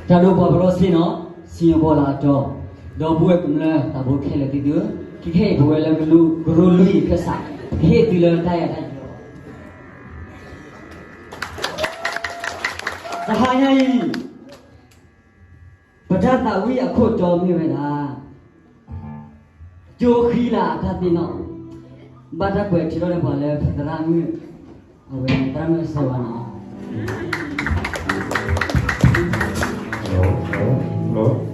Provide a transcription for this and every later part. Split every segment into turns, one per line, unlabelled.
Cha đâu bảo bro xin nó xin bảo là cho đó bùi cũng là ta bùi khe là tí đứa khi khe bùi là lu guru lui cái sải khe tí là tay ở đây ta hai hay bữa ta ta uy ở khổ cho như vậy là cho khi là ta tí nó bắt ra quẹt chỉ đó là bảo là thật ra như ở bên ta mới sao nó
Hello.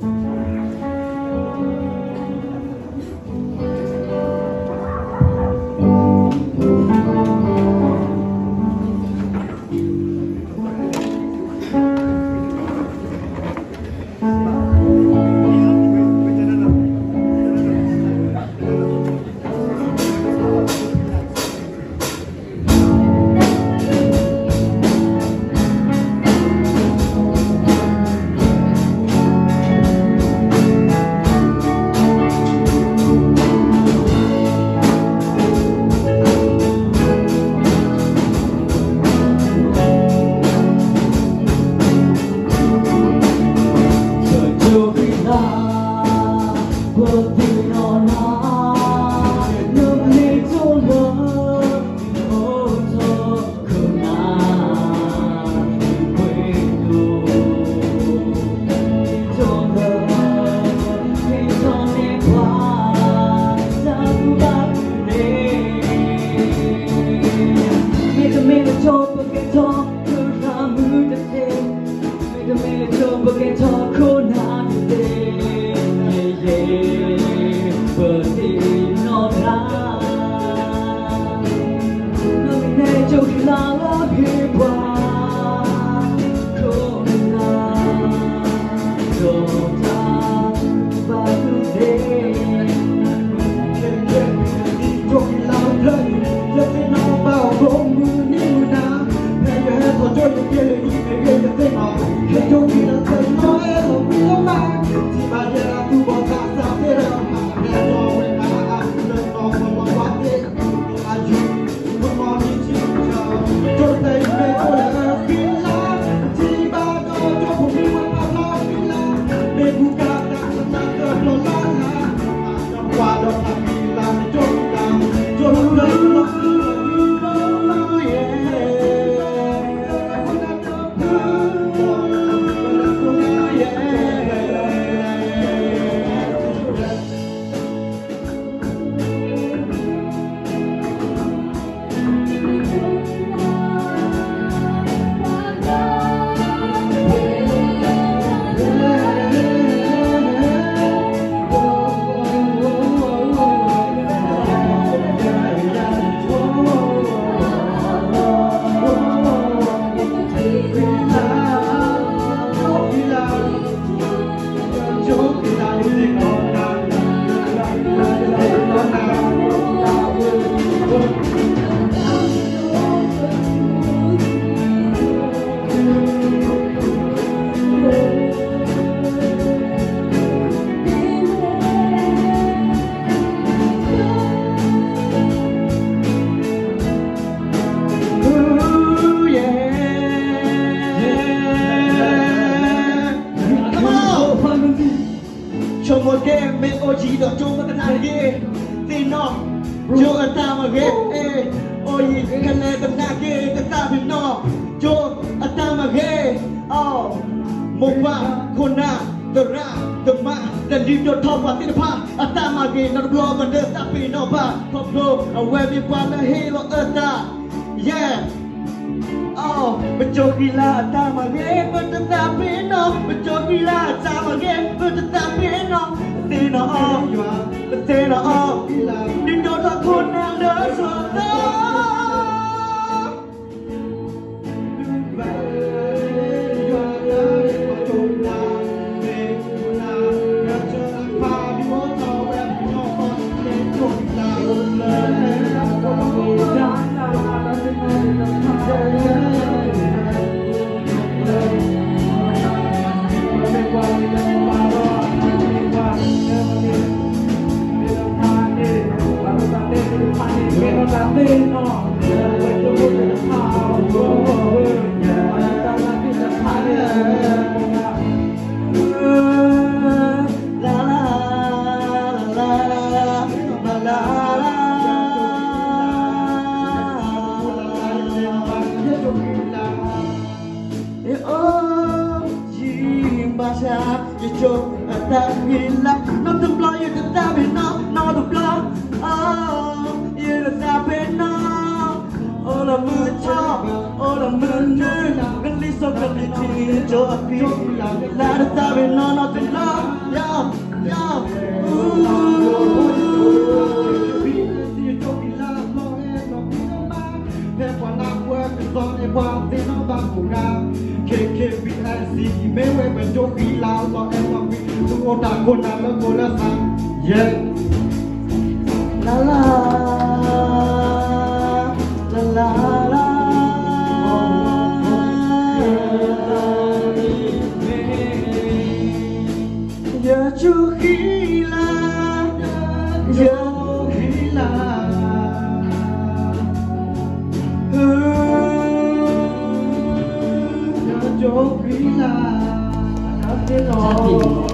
Baru tapi,
you show that we love not to blow you to stab it not to blow oh you to stab it no oh la mưa chop oh la mưa nương gần đi so gần đi chỉ cho phi la to stab it no not to blow yo yo mấy quê bên chỗ khí lao cho em mà bị chúng ôn đàn cô nam cô là sang yeah la la la la la giờ chú khí la giờ khí la chỗ khí la
Cha tìm